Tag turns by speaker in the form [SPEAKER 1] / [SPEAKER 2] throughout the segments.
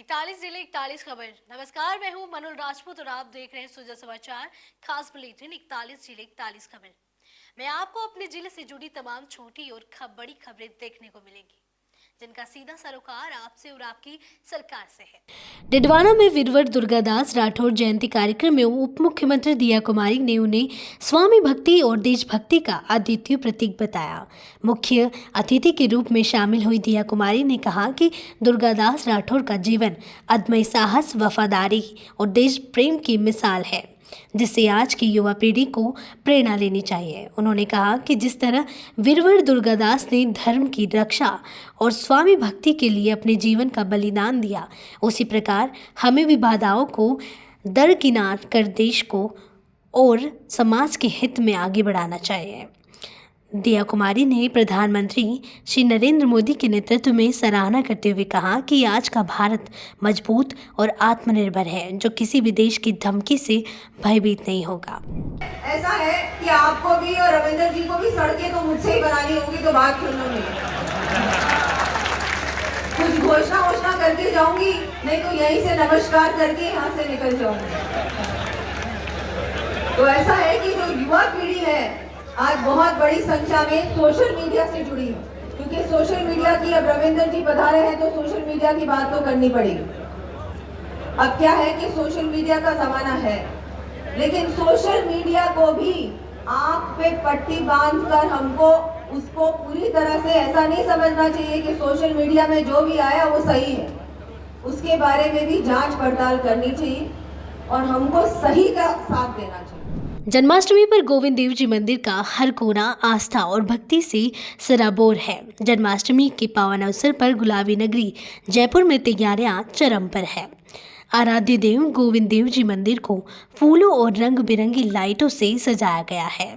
[SPEAKER 1] 41 जिले 41 खबर। नमस्कार, मैं हूं मनुल राजपूत और आप देख रहे हैं सुजा समाचार खास बुलेटिन 41 जिले 41 खबर। मैं आपको अपने जिले से जुड़ी तमाम छोटी और बड़ी खबरें देखने को मिलेंगी, जिनका सीधा सरोकार आपसे और आपकी सरकार से है। डिडवाना में वीरवर दुर्गादास राठौर जयंती कार्यक्रम में उप मुख्यमंत्री दिया कुमारी ने उन्हें स्वामी भक्ति और देशभक्ति का अद्वितीय प्रतीक बताया। मुख्य अतिथि के रूप में शामिल हुई दिया कुमारी ने कहा कि दुर्गादास राठौर का जीवन अदम्य साहस, वफादारी और देश प्रेम की मिसाल है, जिससे आज की युवा पीढ़ी को प्रेरणा लेनी चाहिए। उन्होंने कहा कि जिस तरह वीरवर दुर्गादास ने धर्म की रक्षा और स्वामी भक्ति के लिए अपने जीवन का बलिदान दिया, उसी प्रकार हमें भी बाधाओं को दरकिनार कर देश को और समाज के हित में आगे बढ़ाना चाहिए। दिया कुमारी ने प्रधानमंत्री श्री नरेंद्र मोदी के नेतृत्व में सराहना करते हुए कहा कि आज का भारत मजबूत और आत्मनिर्भर है, जो किसी भी देश की धमकी से भयभीत नहीं होगा।
[SPEAKER 2] ऐसा है कि आपको भी और रविंद्र जी को भी सड़कें तो मुझसे ही बनानी होगी, तो बात सुन लो मेरी। कुछ घोषणा करके जाऊंगी, नहीं तो यहीं से नमस्कार करके यहाँ से निकल जाऊंगी। तो ऐसा है कि जो युवा पीढ़ी है आज बहुत बड़ी संख्या में सोशल मीडिया से जुड़ी है, क्योंकि सोशल मीडिया की अब रविंद्र जी पधारे हैं तो सोशल मीडिया की बात तो करनी पड़ेगी। अब क्या है कि सोशल मीडिया का जमाना है, लेकिन सोशल मीडिया को भी आंख पे पट्टी बांधकर हमको उसको पूरी तरह से ऐसा नहीं समझना चाहिए कि सोशल मीडिया में जो भी आया वो सही है। उसके बारे में भी जांच पड़ताल करनी चाहिए और हमको सही का साथ देना चाहिए।
[SPEAKER 1] जन्माष्टमी पर गोविंद देव जी मंदिर का हर कोना आस्था और भक्ति से सराबोर है। जन्माष्टमी के पावन अवसर पर गुलाबी नगरी जयपुर में तैयारियां चरम पर है। आराध्य देव गोविंद देव जी मंदिर को फूलों और रंग बिरंगी लाइटों से सजाया गया है।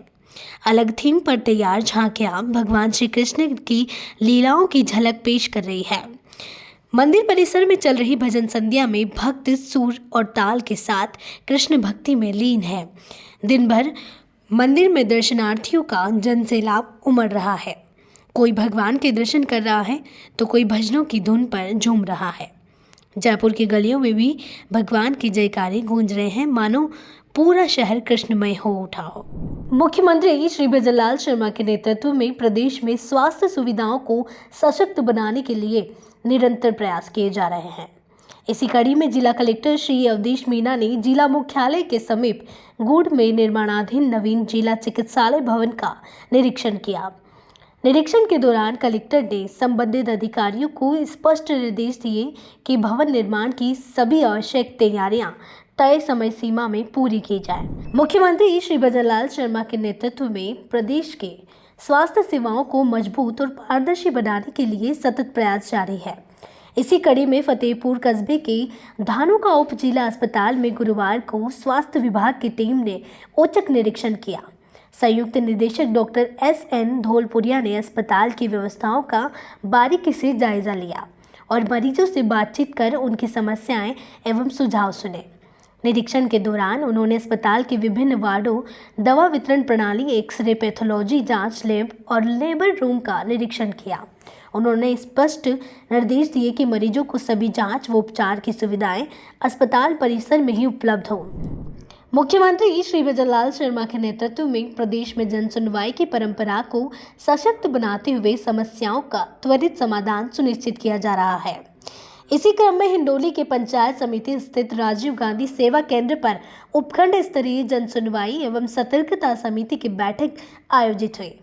[SPEAKER 1] अलग थीम पर तैयार झांकियां भगवान श्री कृष्ण की लीलाओं की झलक पेश कर रही है। मंदिर परिसर में चल रही भजन संध्या में भक्त सुर और ताल के साथ कृष्ण भक्ति में लीन है। दिन भर मंदिर में दर्शनार्थियों का जनसैलाब उमड़ रहा है। कोई भगवान के दर्शन कर रहा है तो कोई भजनों की धुन पर झूम रहा है। जयपुर की गलियों में भी भगवान की जयकारे गूंज रहे हैं, मानो पूरा शहर कृष्णमय हो उठा हो। मुख्यमंत्री श्री भजनलाल शर्मा के नेतृत्व में प्रदेश में स्वास्थ्य सुविधाओं को सशक्त बनाने के लिए निरंतर प्रयास किए जा रहे हैं। इसी कड़ी में जिला कलेक्टर श्री अवधेश मीना ने जिला मुख्यालय के समीप गुड़ में निर्माणाधीन नवीन जिला चिकित्सालय भवन का निरीक्षण किया। निरीक्षण के दौरान कलेक्टर ने संबंधित अधिकारियों को स्पष्ट निर्देश दिए कि भवन निर्माण की सभी आवश्यक तैयारियां तय समय सीमा में पूरी की जाए। मुख्यमंत्री श्री भजनलाल शर्मा के नेतृत्व में प्रदेश के स्वास्थ्य सेवाओं को मजबूत और पारदर्शी बनाने के लिए सतत प्रयास जारी है। इसी कड़ी में फतेहपुर कस्बे के धानुका उप जिला अस्पताल में गुरुवार को स्वास्थ्य विभाग की टीम ने औचक निरीक्षण किया। संयुक्त निदेशक डॉक्टर SN धौलपुरिया ने अस्पताल की व्यवस्थाओं का बारीकी से जायजा लिया और मरीजों से बातचीत कर उनकी समस्याएं एवं सुझाव सुने। निरीक्षण के दौरान उन्होंने अस्पताल के विभिन्न वार्डों, दवा वितरण प्रणाली, एक्सरे, पैथोलॉजी जांच लैब और लेबर रूम का निरीक्षण किया। उन्होंने स्पष्ट निर्देश दिए कि मरीजों को सभी जांच व उपचार की सुविधाएं अस्पताल परिसर में ही उपलब्ध हों। मुख्यमंत्री श्री भजनलाल शर्मा के नेतृत्व में प्रदेश में जन सुनवाई की परंपरा को सशक्त बनाते हुए समस्याओं का त्वरित समाधान सुनिश्चित किया जा रहा है। इसी क्रम में हिंडोली के पंचायत समिति स्थित राजीव गांधी सेवा केंद्र पर उपखंड स्तरीय जन सुनवाई एवं सतर्कता समिति की बैठक आयोजित हुई।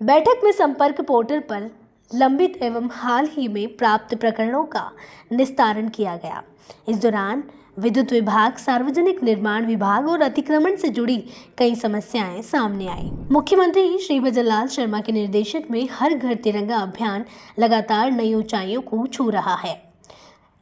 [SPEAKER 1] बैठक में संपर्क पोर्टल पर लंबित एवं हाल ही में प्राप्त प्रकरणों का निस्तारण किया गया। इस दौरान विद्युत विभाग, सार्वजनिक निर्माण विभाग और अतिक्रमण से जुड़ी कई समस्याएं सामने आई। मुख्यमंत्री श्री भजनलाल शर्मा के निर्देशन में हर घर तिरंगा अभियान लगातार नई ऊंचाइयों को छू रहा है।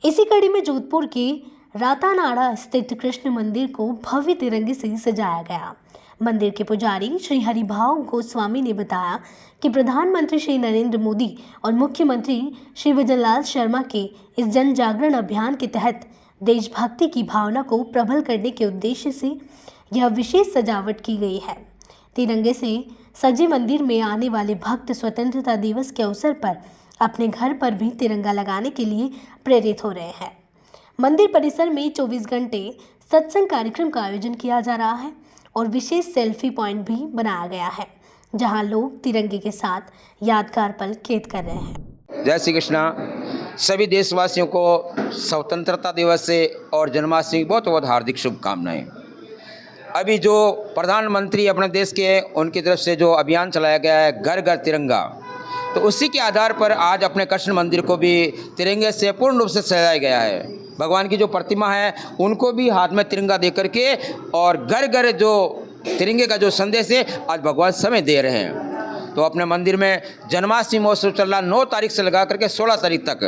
[SPEAKER 1] इसी कड़ी में जोधपुर के रातानाड़ा स्थित कृष्ण मंदिर को भव्य तिरंगे से सजाया गया। मंदिर के पुजारी श्री हरिभाव गोस्वामी ने बताया कि प्रधानमंत्री श्री नरेंद्र मोदी और मुख्यमंत्री श्री भजनलाल शर्मा के इस जन जागरण अभियान के तहत देशभक्ति की भावना को प्रबल करने के उद्देश्य से यह विशेष सजावट की गई है। तिरंगे से सजे मंदिर में आने वाले भक्त स्वतंत्रता दिवस के अवसर पर अपने घर पर भी तिरंगा लगाने के लिए प्रेरित हो रहे हैं। मंदिर परिसर में 24 घंटे सत्संग कार्यक्रम का आयोजन किया जा रहा है और विशेष सेल्फी पॉइंट भी बनाया गया है, जहां लोग तिरंगे के साथ यादगार पल कैद कर रहे हैं।
[SPEAKER 3] जय श्री कृष्णा। सभी देशवासियों को स्वतंत्रता दिवस से और जन्माष्टमी की बहुत बहुत हार्दिक शुभकामनाएं। अभी जो प्रधानमंत्री अपने देश के उनकी तरफ से जो अभियान चलाया गया है घर घर तिरंगा, तो उसी के आधार पर आज अपने कृष्ण मंदिर को भी तिरंगे से पूर्ण रूप से सजाया गया है। भगवान की जो प्रतिमा है उनको भी हाथ में तिरंगा दे करके और घर घर जो तिरंगे का जो संदेश है आज भगवान समय दे रहे हैं। तो अपने मंदिर में जन्माष्टमी महोत्सव चल रहा 9 तारीख से लगा करके 16 तारीख तक।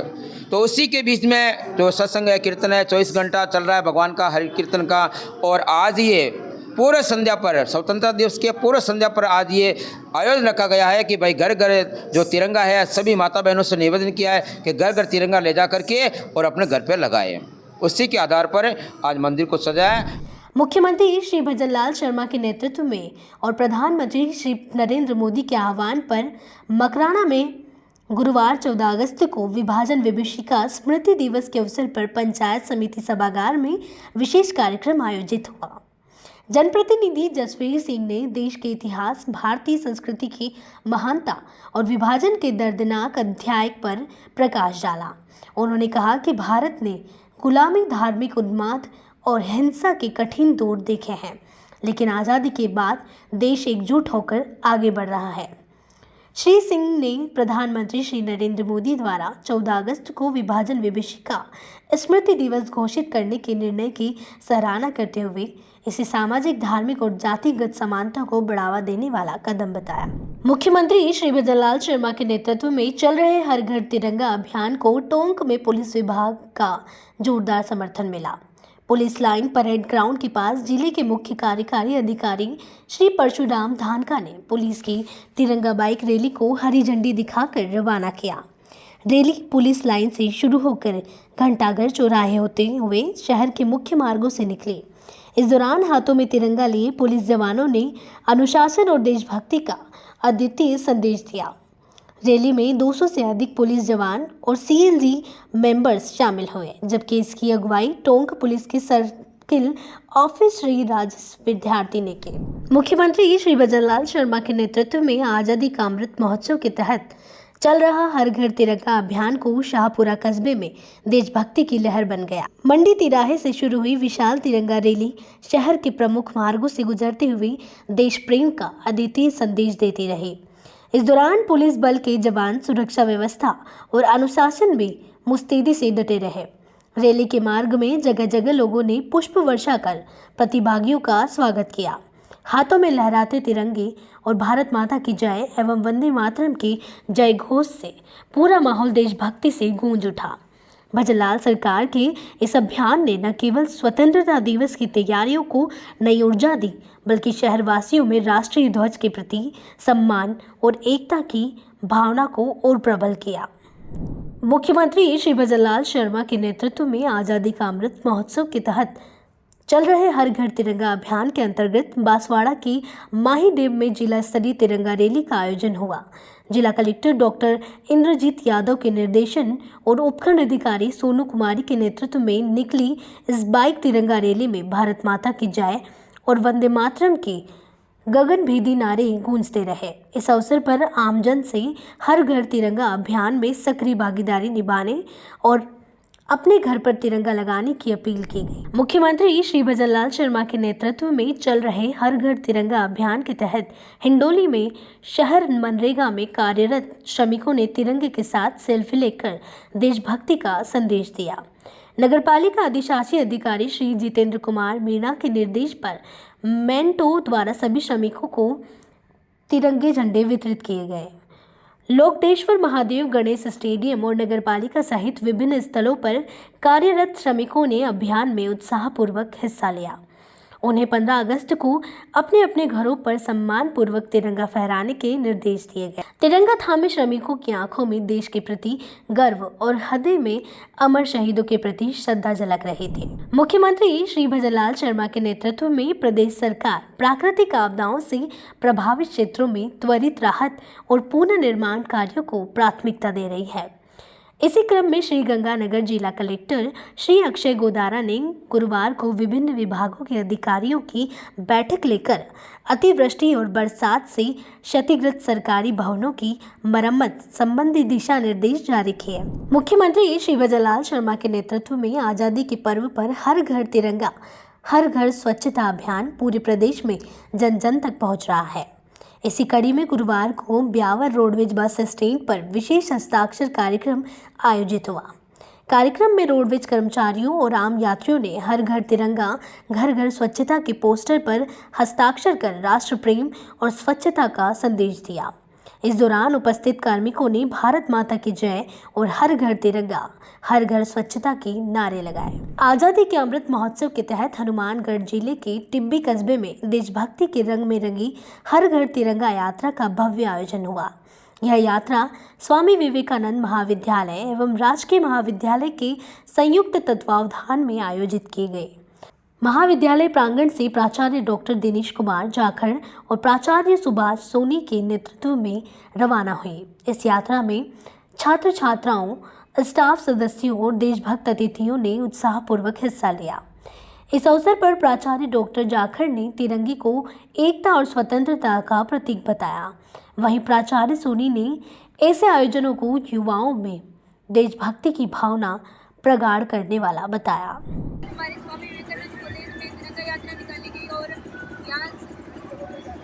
[SPEAKER 3] तो उसी के बीच में जो सत्संग है, कीर्तन है, 24 घंटा चल रहा है भगवान का हरि कीर्तन का। और आज ये पूरे संध्या पर स्वतंत्रता दिवस के पूरे संध्या पर आज ये आयोजन रखा गया है कि भाई घर घर जो तिरंगा है, सभी माता बहनों से निवेदन किया है कि घर घर तिरंगा ले जा करके और अपने घर पे लगाए। उसी के आधार पर आज मंदिर को सजाया।
[SPEAKER 1] मुख्यमंत्री श्री भजनलाल शर्मा के नेतृत्व में और प्रधानमंत्री श्री नरेंद्र मोदी के आह्वान पर मकराना में गुरुवार 14 अगस्त को विभाजन विभीषिका स्मृति दिवस के अवसर पर पंचायत समिति सभागार में विशेष कार्यक्रम आयोजित हुआ। जनप्रतिनिधि जसवीर सिंह ने देश के इतिहास, भारतीय संस्कृति की महानता और विभाजन के दर्दनाक अध्याय पर प्रकाश डाला। उन्होंने कहा कि भारत ने गुलामी, धार्मिक उन्माद और हिंसा के कठिन दौर देखे हैं, लेकिन आज़ादी के बाद देश एकजुट होकर आगे बढ़ रहा है। श्री सिंह ने प्रधानमंत्री श्री नरेंद्र मोदी द्वारा 14 अगस्त को विभाजन विभीषिका स्मृति दिवस घोषित करने के निर्णय की सराहना करते हुए इसे सामाजिक, धार्मिक और जातिगत समानता को बढ़ावा देने वाला कदम बताया। मुख्यमंत्री श्री भजनलाल शर्मा के नेतृत्व में चल रहे हर घर तिरंगा अभियान को टोंक में पुलिस विभाग का जोरदार समर्थन मिला। पुलिस लाइन परेड ग्राउंड के पास जिले के मुख्य कार्यकारी अधिकारी श्री परशुराम धानका ने पुलिस की तिरंगा बाइक रैली को हरी झंडी दिखाकर रवाना किया। रैली पुलिस लाइन से शुरू होकर घंटाघर चौराहे होते हुए शहर के मुख्य मार्गों से निकली। इस दौरान हाथों में तिरंगा लिए पुलिस जवानों ने अनुशासन और देशभक्ति का अद्वितीय संदेश दिया। रैली में 200 से अधिक पुलिस जवान और सीएनजी मेंबर्स शामिल हुए, जबकि इसकी अगुवाई टोंक पुलिस के सर्किल ऑफिस श्री राजेश विद्यार्थी ने की। मुख्यमंत्री श्री भजनलाल शर्मा के नेतृत्व में आज़ादी का अमृत महोत्सव के तहत चल रहा हर घर तिरंगा अभियान को शाहपुरा कस्बे में देशभक्ति की लहर बन गया। मंडी तिराहे से शुरू हुई विशाल तिरंगा रैली शहर के प्रमुख मार्गों से गुजरते हुए देश प्रेम का अद्वितीय संदेश देती रही। इस दौरान पुलिस बल के जवान सुरक्षा व्यवस्था और अनुशासन में मुस्तैदी से डटे रहे। रैली के मार्ग में जगह जगह लोगों ने पुष्प वर्षा कर प्रतिभागियों का स्वागत किया। हाथों में लहराते तिरंगे और भारत माता की जय एवं वंदे मातरम के जय घोष से पूरा माहौल देशभक्ति से गूंज उठा। भजनलाल सरकार के इस अभियान ने न केवल स्वतंत्रता दिवस की तैयारियों को नई ऊर्जा दी, बल्कि शहरवासियों में राष्ट्रीय ध्वज के प्रति सम्मान और एकता की भावना को और प्रबल किया। मुख्यमंत्री श्री भजनलाल शर्मा के नेतृत्व में आज़ादी का अमृत महोत्सव के तहत चल रहे हर घर तिरंगा अभियान के अंतर्गत बांसवाड़ा की माही डैम में जिला स्तरीय तिरंगा रैली का आयोजन हुआ। जिला कलेक्टर डॉक्टर इंद्रजीत यादव के निर्देशन और उपखंड अधिकारी सोनू कुमारी के नेतृत्व में निकली इस बाइक तिरंगा रैली में भारत माता की जय और वंदे मातरम के गगनभेदी नारे गूंजते रहे। इस अवसर पर आमजन से हर घर तिरंगा अभियान में सक्रिय भागीदारी निभाने और अपने घर पर तिरंगा लगाने की अपील की गई। मुख्यमंत्री श्री भजनलाल शर्मा के नेतृत्व में चल रहे हर घर तिरंगा अभियान के तहत हिंडोली में शहर मनरेगा में कार्यरत श्रमिकों ने तिरंगे के साथ सेल्फी लेकर देशभक्ति का संदेश दिया। नगरपालिका अधिशासी अधिकारी श्री जितेंद्र कुमार मीणा के निर्देश पर मेंटो द्वारा सभी श्रमिकों को तिरंगे झंडे वितरित किए गए। लोकटेश्वर महादेव गणेश स्टेडियम और नगरपालिका सहित विभिन्न स्थलों पर कार्यरत श्रमिकों ने अभियान में उत्साहपूर्वक हिस्सा लिया। उन्हें 15 अगस्त को अपने अपने घरों पर सम्मान पूर्वक तिरंगा फहराने के निर्देश दिए गए। तिरंगा थामे श्रमिकों की आंखों में देश के प्रति गर्व और हृदय में अमर शहीदों के प्रति श्रद्धा झलक रही थी। मुख्यमंत्री श्री भजनलाल शर्मा के नेतृत्व में प्रदेश सरकार प्राकृतिक आपदाओं से प्रभावित क्षेत्रों में त्वरित राहत और पुनर्निर्माण कार्यों को प्राथमिकता दे रही है। इसी क्रम में श्री गंगानगर जिला कलेक्टर श्री अक्षय गोदारा ने गुरुवार को विभिन्न विभागों के अधिकारियों की बैठक लेकर अतिवृष्टि और बरसात से क्षतिग्रस्त सरकारी भवनों की मरम्मत संबंधी दिशा निर्देश जारी किए। मुख्यमंत्री श्री भजनलाल शर्मा के नेतृत्व में आजादी के पर्व पर हर घर तिरंगा, हर घर स्वच्छता अभियान पूरे प्रदेश में जन जन तक पहुंच रहा है। इसी कड़ी में गुरुवार को ब्यावर रोडवेज बस स्टैंड पर विशेष हस्ताक्षर कार्यक्रम आयोजित हुआ। कार्यक्रम में रोडवेज कर्मचारियों और आम यात्रियों ने हर घर तिरंगा, घर घर स्वच्छता के पोस्टर पर हस्ताक्षर कर राष्ट्र प्रेम और स्वच्छता का संदेश दिया। इस दौरान उपस्थित कार्मिकों ने भारत माता की जय और हर घर तिरंगा, हर घर स्वच्छता के नारे लगाए। आजादी के अमृत महोत्सव के तहत हनुमानगढ़ जिले के टिब्बी कस्बे में देशभक्ति के रंग में रंगी हर घर तिरंगा यात्रा का भव्य आयोजन हुआ। यह यात्रा स्वामी विवेकानंद महाविद्यालय एवं राजकीय महाविद्यालय के संयुक्त तत्वावधान में आयोजित की गई। महाविद्यालय प्रांगण से प्राचार्य डॉक्टर दिनेश कुमार जाखड़ और प्राचार्य सुभाष सोनी के नेतृत्व में रवाना हुई। इस यात्रा में छात्र छात्राओं, स्टाफ सदस्यों और देशभक्त अतिथियों ने उत्साहपूर्वक हिस्सा लिया। इस अवसर पर प्राचार्य डॉक्टर जाखड़ ने तिरंगे को एकता और स्वतंत्रता का प्रतीक बताया। वहीं प्राचार्य सोनी ने ऐसे आयोजनों को युवाओं में देशभक्ति की भावना प्रगाढ़ करने वाला बताया।
[SPEAKER 4] हमारे स्वामी विवेकानंद कॉलेज में तिरंगा यात्रा निकाली गई और यहाँ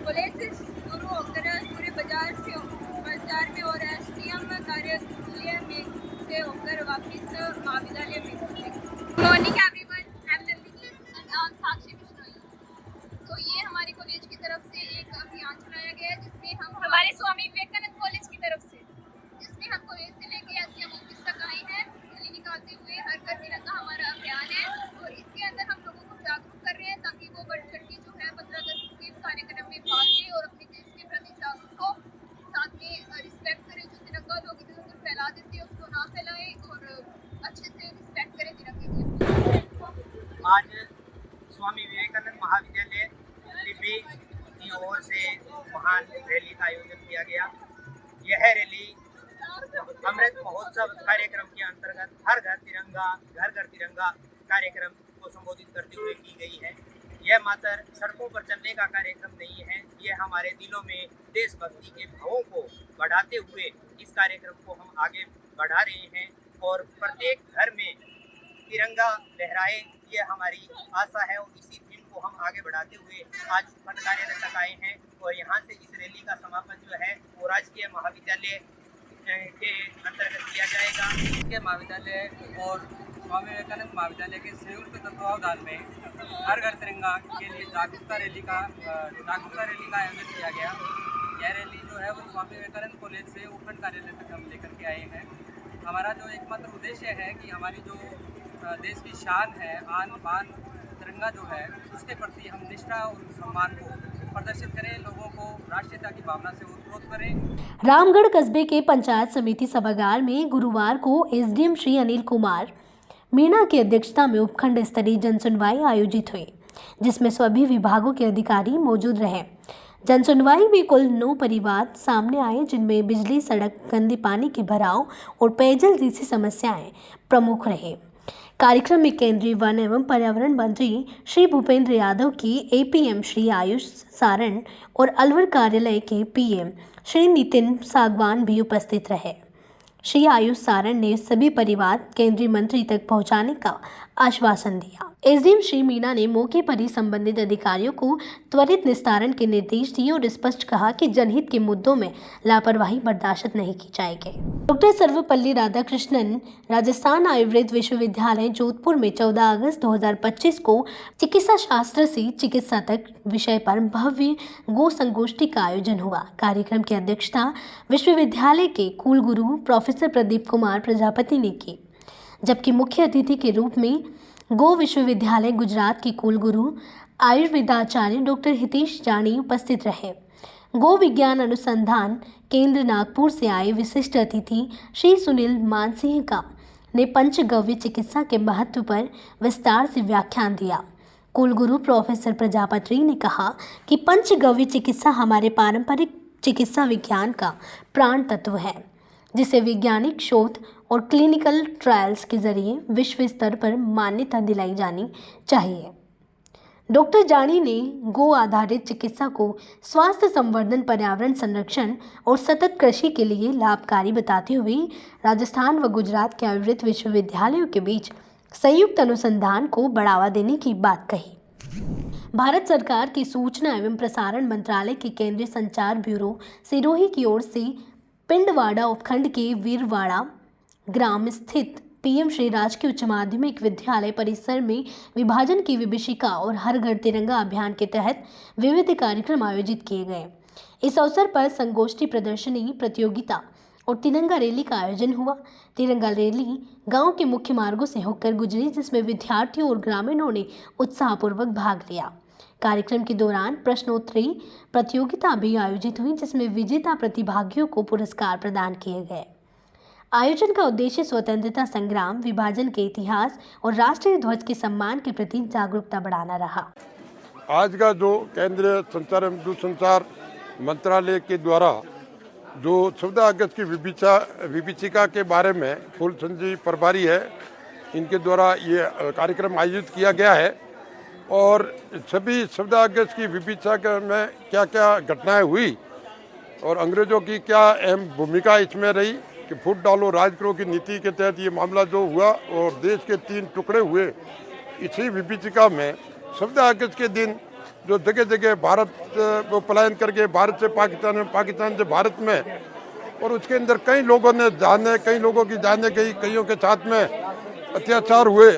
[SPEAKER 4] कॉलेज से शुरू होकर पूरे बाजार में और एसडीएम कार्यालय में से होकर वापस महाविद्यालय में। Morning everyone, I am Nandini and I am Sakshi Bishnoi. तो ये हमारे कॉलेज की तरफ से एक अभियान चलाया गया है जिसमें हम हमारे स्वामी विवेकानंद कॉलेज की तरफ से कॉलेज से लेके एसडीएम ऑफिस तक आए हैं रैली निकालते हुए। हर घर तिरंगा हमारा अभियान है और इसके अंदर हम लोगों को जागरूक कर रहे हैं ताकि वो बढ़ चढ़ के जो है 15 अगस्त के कार्यक्रम में भाग ले और अपने देश के प्रति जागरूक हो, साथ में रिस्पेक्ट करें। जो तिरंगा लोग इधर उधर फैला देते हैं उसको ना फैलाएं और अच्छे से रिस्पेक्ट करें तिरंगे की।
[SPEAKER 5] आज स्वामी विवेकानंद महाविद्यालय टिब्बी की ओर से महान रैली का आयोजन किया गया। यह रैली अमृत महोत्सव कार्यक्रम के अंतर्गत हर घर तिरंगा कार्यक्रम को संबोधित करते हुए की गई है। यह मात्र सड़कों पर चलने का कार्यक्रम नहीं है, यह हमारे दिलों में देशभक्ति के भावों को बढ़ाते हुए इस कार्यक्रम को हम आगे बढ़ा रहे हैं और प्रत्येक घर में तिरंगा लहराए, ये हमारी आशा है। और इसी थीम को हम आगे बढ़ाते हुए आज उपखंड कार्यालय तक आए हैं और यहाँ से इस रैली का समापन जो है वो राजकीय महाविद्यालय के अंतर्गत किया जाएगा।
[SPEAKER 6] के महाविद्यालय और स्वामी विवेकानंद महाविद्यालय के संयुक्त तत्वावधान में हर घर तिरंगा के लिए जागरूकता रैली का आयोजन किया गया। यह रैली जो है वो स्वामी विवेकानंद कॉलेज से उपखंड कार्यालय तक हम लेकर के आए हैं। हमारा जो एकमात्र उद्देश्य है कि हमारी जो देश की शान है, आन बान तिरंगा जो है उसके प्रति हम निष्ठा और सम्मान को प्रदर्शित करें, लोगों को राष्ट्रीयता की भावना से ओतप्रोत करें।
[SPEAKER 1] रामगढ़ कस्बे के पंचायत समिति सभागार में गुरुवार को एसडीएम श्री अनिल कुमार मीणा की अध्यक्षता में उपखंड स्तरीय जन सुनवाई आयोजित हुई, जिसमें सभी विभागों के अधिकारी मौजूद रहे। जन सुनवाई में कुल 9 परिवार सामने आए, जिनमें बिजली, सड़क, गंदे पानी के भराव और पेयजल जैसी समस्याएं प्रमुख रहे। कार्यक्रम में केंद्रीय वन एवं पर्यावरण मंत्री श्री भूपेंद्र यादव की एपीएम श्री आयुष सारण और अलवर कार्यालय के पीएम श्री नितिन सागवान भी उपस्थित रहे। श्री आयुष सारण ने सभी परिवार केंद्रीय मंत्री तक पहुंचाने का आश्वासन दिया। एसडीएम श्री मीणा ने मौके पर ही संबंधित अधिकारियों को त्वरित निस्तारण के निर्देश दिए और स्पष्ट कहा कि जनहित के मुद्दों में लापरवाही बर्दाश्त नहीं की जाएगी। डॉक्टर सर्वपल्ली राधाकृष्णन राजस्थान आयुर्वेद विश्वविद्यालय जोधपुर में 14 अगस्त 2025 को चिकित्सा शास्त्र से चिकित्सा तक विषय पर भव्य गो संगोष्ठी का आयोजन हुआ। कार्यक्रम की अध्यक्षता विश्वविद्यालय के कुलगुरु प्रोफेसर प्रदीप कुमार प्रजापति ने की, जबकि मुख्य अतिथि के रूप में गो विश्वविद्यालय गुजरात के कुलगुरु आयुर्वेदाचार्य डॉक्टर हितेश जानी उपस्थित रहे। गो विज्ञान अनुसंधान केंद्र नागपुर से आए विशिष्ट अतिथि श्री सुनील मानसिंह का ने पंचगव्य चिकित्सा के महत्व पर विस्तार से व्याख्यान दिया। कुलगुरु प्रोफेसर प्रजापति ने कहा कि पंचगव्य चिकित्सा हमारे पारंपरिक चिकित्सा विज्ञान का प्राण तत्व है। जिसे वैज्ञानिक शोध और क्लिनिकल ट्रायल्स के जरिए विश्व स्तर पर मान्यता दिलाई जानी चाहिए। डॉक्टर जानी ने गो आधारित चिकित्सा को स्वास्थ्य संवर्धन, पर्यावरण संरक्षण और सतत कृषि के लिए लाभकारी बताते हुए राजस्थान व गुजरात के आयुर्वेद विश्वविद्यालयों के बीच संयुक्त अनुसंधान को बढ़ावा देने की बात कही। भारत सरकार की सूचना एवं प्रसारण मंत्रालय के केंद्रीय संचार ब्यूरो सिरोही की ओर से पिंडवाड़ा उपखंड के वीरवाड़ा ग्राम स्थित पीएम श्री राजकीय उच्च माध्यमिक विद्यालय परिसर में विभाजन की विभीषिका और हर घर तिरंगा अभियान के तहत विविध कार्यक्रम आयोजित किए गए। इस अवसर पर संगोष्ठी, प्रदर्शनी, प्रतियोगिता और तिरंगा रैली का आयोजन हुआ। तिरंगा रैली गांव के मुख्य मार्गों से होकर गुजरी, जिसमें विद्यार्थियों और ग्रामीणों ने उत्साहपूर्वक भाग लिया। कार्यक्रम के दौरान प्रश्नोत्तरी प्रतियोगिता भी आयोजित हुई, जिसमें विजेता प्रतिभागियों को पुरस्कार प्रदान किए गए। आयोजन का उद्देश्य स्वतंत्रता संग्राम, विभाजन के इतिहास और राष्ट्रीय ध्वज के सम्मान के प्रति जागरूकता बढ़ाना रहा।
[SPEAKER 7] आज का जो केंद्रीय संचार एवं दूरसंचार मंत्रालय के द्वारा जो 14 अगस्त की विभीषिका के बारे में फूलचंद जी प्रभारी है, इनके द्वारा ये कार्यक्रम आयोजित किया गया है। और सभी 14 अगस्त की विभीषिका में क्या क्या घटनाएं हुई और अंग्रेजों की क्या अहम भूमिका इसमें रही कि फूट डालो राज करो की नीति के तहत ये मामला जो हुआ और देश के 3 टुकड़े हुए, इसी विभीषिका में 14 अगस्त के दिन जो जगह जगह भारत वो पलायन करके भारत से पाकिस्तान, पाकिस्तान से भारत में, और उसके अंदर कई लोगों की जाने गई, कईयों के साथ में अत्याचार हुए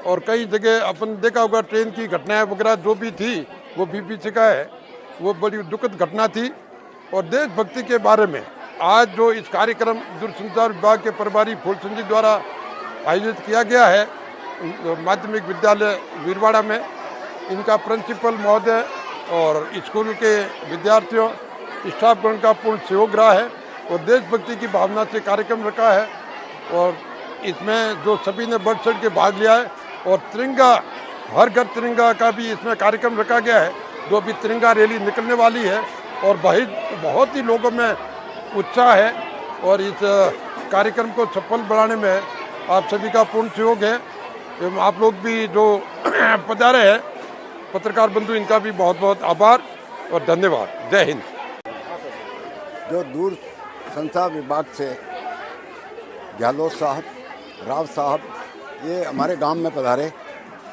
[SPEAKER 7] और कई जगह अपन देखा होगा ट्रेन की घटनाएं वगैरह जो भी थी वो विभीषिका है, वो बड़ी दुखद घटना थी। और देशभक्ति के बारे में आज जो इस कार्यक्रम दूरसंचार विभाग के प्रभारी फूलचंद जी द्वारा आयोजित किया गया है माध्यमिक विद्यालय वीरवाड़ा में, इनका प्रिंसिपल महोदय और स्कूल के विद्यार्थियों, स्टाफगण का पूर्ण सहयोग रहा है और देशभक्ति की भावना से कार्यक्रम रखा है। और इसमें जो सभी ने बढ़ चढ़ के भाग लिया है और तिरंगा, हर घर तिरंगा का भी इसमें कार्यक्रम रखा गया है, जो भी तिरंगा रैली निकलने वाली है और बहुत ही लोगों में उत्साह है। और इस कार्यक्रम को सफल बनाने में आप सभी का पूर्ण सहयोग है एवं आप लोग भी जो पधारे हैं पत्रकार बंधु, इनका भी बहुत बहुत आभार और धन्यवाद। जय हिंद।
[SPEAKER 8] जो दूर संचार विभाग से गहलोत साहब, राव साहब ये हमारे गांव में पधारे,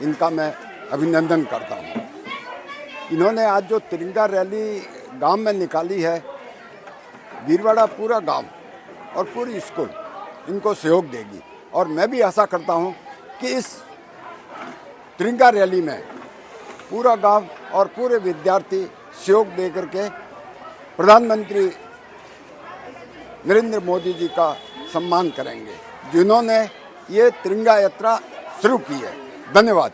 [SPEAKER 8] इनका मैं अभिनंदन करता हूं। इन्होंने आज जो तिरंगा रैली गांव में निकाली है, वीरवाड़ा पूरा गांव और पूरी स्कूल इनको सहयोग देगी और मैं भी आशा करता हूं कि इस तिरंगा रैली में पूरा गांव और पूरे विद्यार्थी सहयोग दे करके प्रधानमंत्री नरेंद्र मोदी जी का सम्मान करेंगे, जिन्होंने ये तिरंगा यात्रा शुरू की है। धन्यवाद।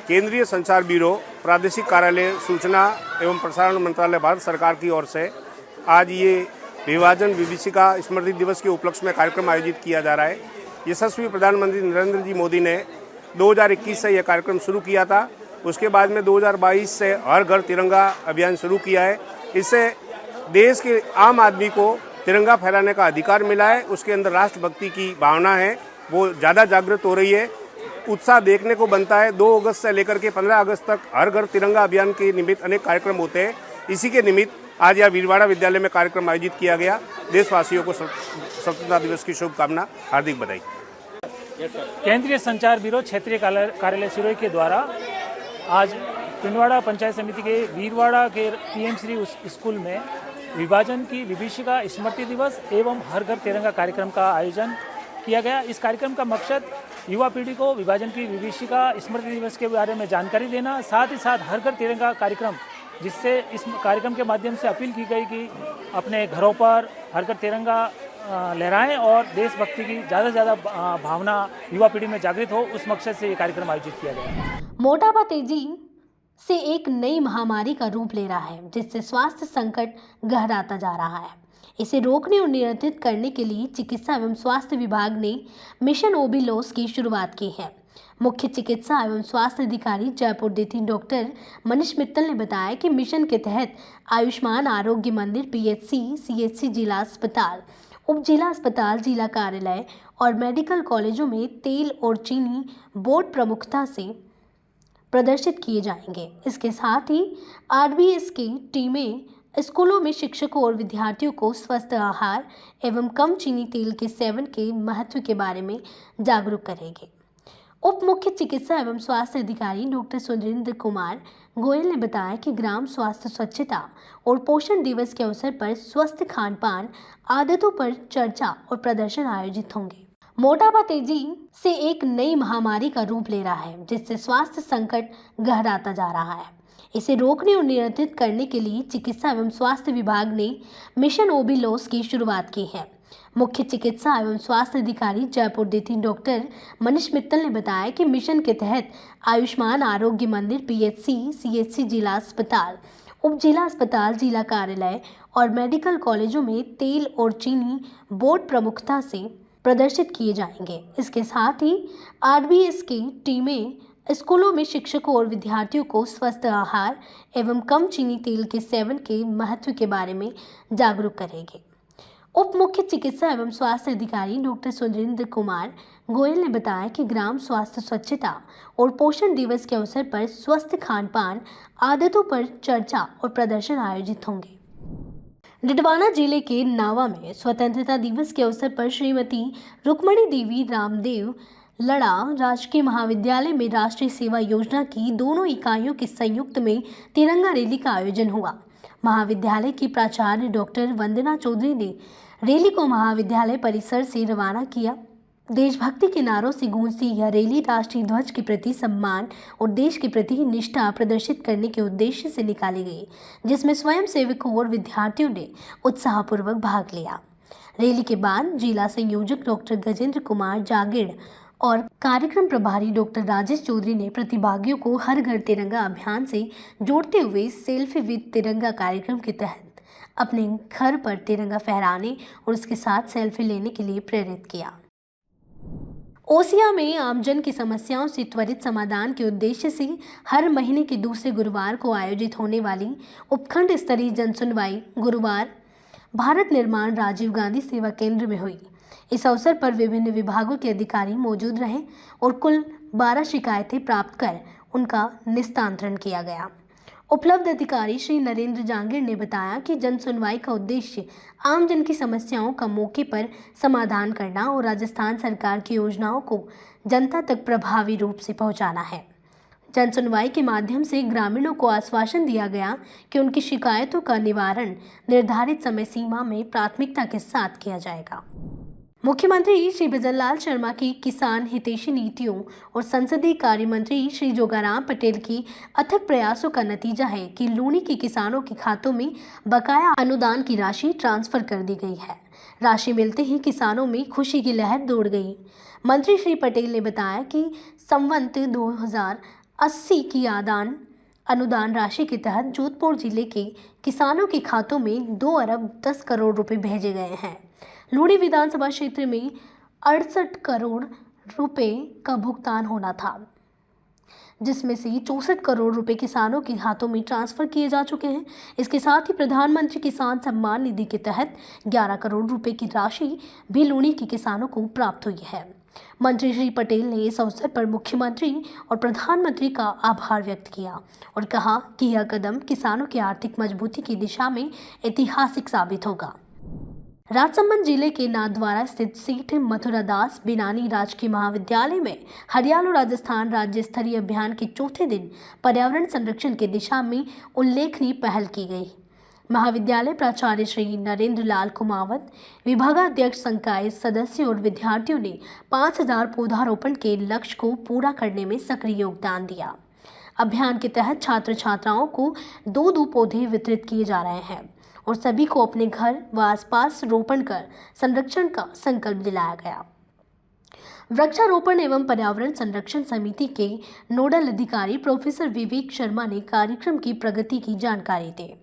[SPEAKER 9] केंद्रीय संचार ब्यूरो, प्रादेशिक कार्यालय, सूचना एवं प्रसारण मंत्रालय, भारत सरकार की ओर से आज ये विभाजन विभीषिका स्मृति दिवस के उपलक्ष्य में कार्यक्रम आयोजित किया जा रहा है। यशस्वी प्रधानमंत्री नरेंद्र जी मोदी ने 2021 से यह कार्यक्रम शुरू किया था। उसके बाद में 2022 से हर घर तिरंगा अभियान शुरू किया है। इससे देश के आम आदमी को तिरंगा फहराने का अधिकार मिला है। उसके अंदर राष्ट्रभक्ति की भावना है, वो ज़्यादा जागृत हो रही है। उत्साह देखने को बनता है। 2 अगस्त से लेकर के 15 अगस्त तक हर घर तिरंगा अभियान के निमित्त अनेक कार्यक्रम होते हैं। इसी के निमित्त आज यहाँ वीरवाड़ा विद्यालय में कार्यक्रम आयोजित किया गया। देशवासियों को स्वतंत्रता दिवस की शुभकामना, हार्दिक बधाई।
[SPEAKER 10] केंद्रीय संचार ब्यूरो क्षेत्रीय कार्यालय सिरोही के द्वारा आज पिंडवाड़ा पंचायत समिति के वीरवाड़ा के पीएम श्री स्कूल में विभाजन की विभीषिका स्मृति दिवस एवं हर घर तिरंगा कार्यक्रम का आयोजन किया गया। इस कार्यक्रम का मकसद युवा पीढ़ी को विभाजन की विभीषिका स्मृति दिवस के बारे में जानकारी देना, साथ ही साथ हर घर तिरंगा कार्यक्रम, जिससे इस कार्यक्रम के माध्यम से अपील की गई कि अपने घरों पर हर घर तिरंगा लहराएं और देशभक्ति की ज़्यादा से ज़्यादा भावना युवा पीढ़ी में जागृत हो, उस मकसद से ये कार्यक्रम आयोजित किया गया।
[SPEAKER 1] मोटापा तेजी से एक नई महामारी का रूप ले रहा है, जिससे स्वास्थ्य संकट गहराता जा रहा है। इसे रोकने और नियंत्रित करने के लिए चिकित्सा एवं स्वास्थ्य विभाग ने मिशन ओबी लॉस की शुरुआत की है। मुख्य चिकित्सा एवं स्वास्थ्य अधिकारी जयपुर देती डॉक्टर मनीष मित्तल ने बताया कि मिशन के तहत आयुष्मान आरोग्य मंदिर पीएचसी, सीएचसी जिला अस्पताल, उप जिला अस्पताल, जिला कार्यालय और मेडिकल कॉलेजों में तेल और चीनी बोर्ड प्रमुखता से प्रदर्शित किए जाएंगे। इसके साथ ही आरबीएस की टीमें स्कूलों में शिक्षकों और विद्यार्थियों को स्वस्थ आहार एवं कम चीनी तेल के सेवन के महत्व के बारे में जागरूक करेंगे। उप मुख्य चिकित्सा एवं स्वास्थ्य अधिकारी डॉक्टर सुरेंद्र कुमार गोयल ने बताया कि ग्राम स्वास्थ्य स्वच्छता और पोषण दिवस के अवसर पर स्वस्थ खान पान आदतों पर चर्चा और प्रदर्शन आयोजित होंगे। मोटापा तेजी से एक नई महामारी का रूप ले रहा है, जिससे स्वास्थ्य संकट गहराता जा रहा है। इसे रोकने और नियंत्रित करने के लिए चिकित्सा एवं स्वास्थ्य विभाग ने मिशन ओबी लॉस की शुरुआत की है। मुख्य चिकित्सा एवं स्वास्थ्य अधिकारी जयपुर देती डॉक्टर मनीष मित्तल ने बताया कि मिशन के तहत आयुष्मान आरोग्य मंदिर पीएचसी, सीएचसी जिला अस्पताल, उप जिला अस्पताल, जिला कार्यालय और मेडिकल कॉलेजों में तेल और चीनी बोर्ड प्रमुखता से प्रदर्शित किए जाएंगे। इसके साथ ही आरबीएस की टीमें स्कूलों में शिक्षकों और विद्यार्थियों को स्वस्थ आहार एवं कम चीनी तेल के सेवन के महत्व के बारे में जागरूक करेंगे। उप मुख्य चिकित्सा एवं स्वास्थ्य अधिकारी डॉक्टर सुरेंद्र कुमार गोयल ने बताया कि ग्राम स्वास्थ्य स्वच्छता और पोषण दिवस के अवसर पर स्वस्थ खान पान आदतों पर चर्चा और प्रदर्शन आयोजित होंगे। डिडवाना जिले के नावा में स्वतंत्रता दिवस के अवसर पर श्रीमती रुक्मणी देवी रामदेव लड़ा राजकीय महाविद्यालय में राष्ट्रीय सेवा योजना की दोनों इकाइयों के संयुक्त में तिरंगा रैली का आयोजन हुआ। महाविद्यालय की प्राचार्य डॉक्टर वंदना चौधरी ने रैली को महाविद्यालय परिसर से रवाना किया। देशभक्ति के नारों से गूंजती यह रैली राष्ट्रीय ध्वज के प्रति सम्मान और देश के प्रति निष्ठा प्रदर्शित करने के उद्देश्य से निकाली गई, जिसमें स्वयं सेवकों और विद्यार्थियों ने उत्साहपूर्वक भाग लिया। रैली के बाद जिला संयोजक डॉक्टर गजेंद्र कुमार जागीड़ और कार्यक्रम प्रभारी डॉक्टर राजेश चौधरी ने प्रतिभागियों को हर घर तिरंगा अभियान से जोड़ते हुए सेल्फी विद तिरंगा कार्यक्रम के तहत अपने घर पर तिरंगा फहराने और उसके साथ सेल्फी लेने के लिए प्रेरित किया। ओसिया में आमजन की समस्याओं से त्वरित समाधान के उद्देश्य से हर महीने के दूसरे गुरुवार को आयोजित होने वाली उपखंड स्तरीय जनसुनवाई गुरुवार भारत निर्माण राजीव गांधी सेवा केंद्र में हुई। इस अवसर पर विभिन्न विभागों के अधिकारी मौजूद रहे और कुल 12 शिकायतें प्राप्त कर उनका निस्तारण किया गया। उपलब्ध अधिकारी श्री नरेंद्र जांगीर ने बताया कि जन सुनवाई का उद्देश्य आम जन की समस्याओं का मौके पर समाधान करना और राजस्थान सरकार की योजनाओं को जनता तक प्रभावी रूप से पहुंचाना है। जन सुनवाई के माध्यम से ग्रामीणों को आश्वासन दिया गया कि उनकी शिकायतों का निवारण निर्धारित समय सीमा में प्राथमिकता के साथ किया जाएगा। मुख्यमंत्री श्री भजनलाल शर्मा की किसान हितैषी नीतियों और संसदीय कार्य मंत्री श्री जोगाराम पटेल की अथक प्रयासों का नतीजा है कि लूणी के किसानों के खातों में बकाया अनुदान की राशि ट्रांसफर कर दी गई है। राशि मिलते ही किसानों में खुशी की लहर दौड़ गई। मंत्री श्री पटेल ने बताया कि संवत 2080 की अनुदान राशि के तहत जोधपुर जिले के किसानों के खातों में 2 अरब 10 करोड़ रुपए भेजे गए हैं। लूणी विधानसभा क्षेत्र में 68 करोड़ रुपए का भुगतान होना था, जिसमें से 64 करोड़ रुपए किसानों के हाथों में ट्रांसफर किए जा चुके हैं। इसके साथ ही प्रधानमंत्री किसान सम्मान निधि के तहत 11 करोड़ रुपए की राशि भी लूणी के किसानों को प्राप्त हुई है। मंत्री श्री पटेल ने इस अवसर पर मुख्यमंत्री और प्रधानमंत्री का आभार व्यक्त किया और कहा कि यह कदम किसानों की आर्थिक मजबूती की दिशा में ऐतिहासिक साबित होगा। राजसमंद जिले के नाथद्वारा स्थित सेठ मथुरादास बिनानी राजकीय महाविद्यालय में हरियाणा राजस्थान राज्य स्तरीय अभियान के चौथे दिन पर्यावरण संरक्षण की दिशा में उल्लेखनीय पहल की गई। महाविद्यालय प्राचार्य श्री नरेंद्र लाल कुमावत, विभागाध्यक्ष, संकाय सदस्य और विद्यार्थियों ने 5000 पौधारोपण के लक्ष्य को पूरा करने में सक्रिय योगदान दिया। अभियान के तहत छात्र छात्राओं को 2 पौधे वितरित किए जा रहे हैं और सभी को अपने घर व आसपास रोपण कर संरक्षण का संकल्प दिलाया गया। वृक्षारोपण एवं पर्यावरण संरक्षण समिति के नोडल अधिकारी प्रोफेसर विवेक शर्मा ने कार्यक्रम की प्रगति की जानकारी दी।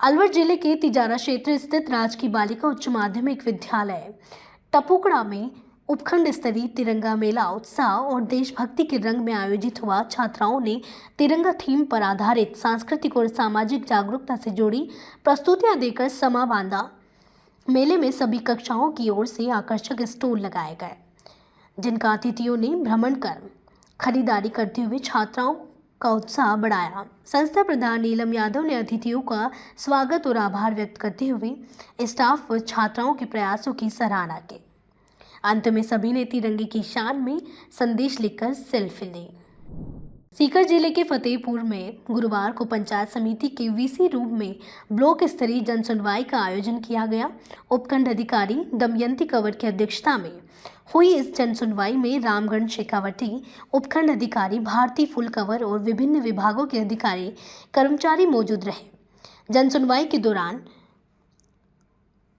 [SPEAKER 1] अलवर जिले के तिजारा क्षेत्र स्थित राजकीय बालिका उच्च माध्यमिक विद्यालय टपुकड़ा में उपखंड स्तरीय तिरंगा मेला उत्साह और देशभक्ति के रंग में आयोजित हुआ। छात्राओं ने तिरंगा थीम पर आधारित सांस्कृतिक और सामाजिक जागरूकता से जुड़ी प्रस्तुतियां देकर समा बांधा। मेले में सभी कक्षाओं की ओर से आकर्षक स्टॉल लगाए गए, जिनका अतिथियों ने भ्रमण कर खरीदारी करते हुए छात्राओं का उत्साह बढ़ाया। संस्था प्रधान नीलम यादव ने अतिथियों का स्वागत और आभार व्यक्त करते हुए स्टाफ व छात्राओं के प्रयासों की सराहना की। अंत में सभी ने तिरंगे की शान में संदेश लिखकर सेल्फी ली। सीकर जिले के फतेहपुर में गुरुवार को पंचायत समिति के वीसी रूप में ब्लॉक स्तरीय जन सुनवाई का आयोजन किया गया। उपखंड अधिकारी दमयंती कंवर की अध्यक्षता में हुई इस जन सुनवाई में रामगढ़ शेखावटी, उपखंड अधिकारी भारती फुल कंवर और विभिन्न विभागों के अधिकारी कर्मचारी मौजूद रहे। जन सुनवाई के दौरान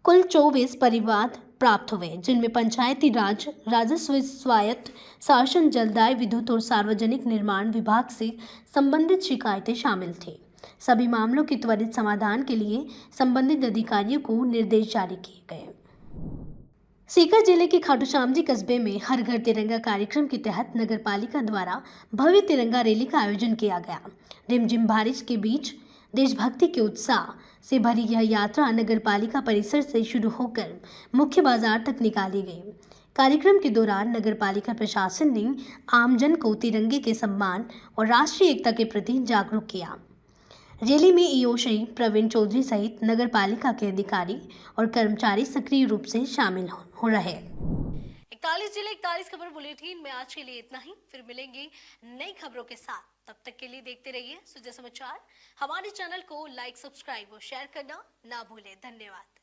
[SPEAKER 1] कुल 24 परिवाद प्राप्त हुए, जिनमें पंचायती राज, राजस्व, स्वायत्त शासन, जलदाय, विद्युत और सार्वजनिक निर्माण विभाग से संबंधित शिकायतें शामिल थी। सभी मामलों के त्वरित समाधान के लिए संबंधित अधिकारियों को निर्देश जारी किए गए। सीकर जिले के खाटू श्याम जी कस्बे में हर घर तिरंगा कार्यक्रम के तहत नगर पालिका द्वारा भव्य तिरंगा रैली का आयोजन किया गया। रिमझिम बारिश के बीच देशभक्ति के उत्साह से भरी यह यात्रा नगर पालिका परिसर से शुरू होकर मुख्य बाजार तक निकाली गई। कार्यक्रम के दौरान नगर पालिका प्रशासन ने आमजन को तिरंगे के सम्मान और राष्ट्रीय एकता के प्रति जागरूक किया। रैली में ईओ श्री प्रवीण चौधरी सहित नगर पालिका के अधिकारी और कर्मचारी सक्रिय रूप से शामिल हो रहे।
[SPEAKER 11] 41 जिले 41 खबर बुलेटिन में आज के लिए इतना ही। फिर मिलेंगे नई खबरों के साथ। तब तक के लिए देखते रहिए सुजय समाचार। हमारे चैनल को लाइक, सब्सक्राइब और शेयर करना ना भूलें। धन्यवाद।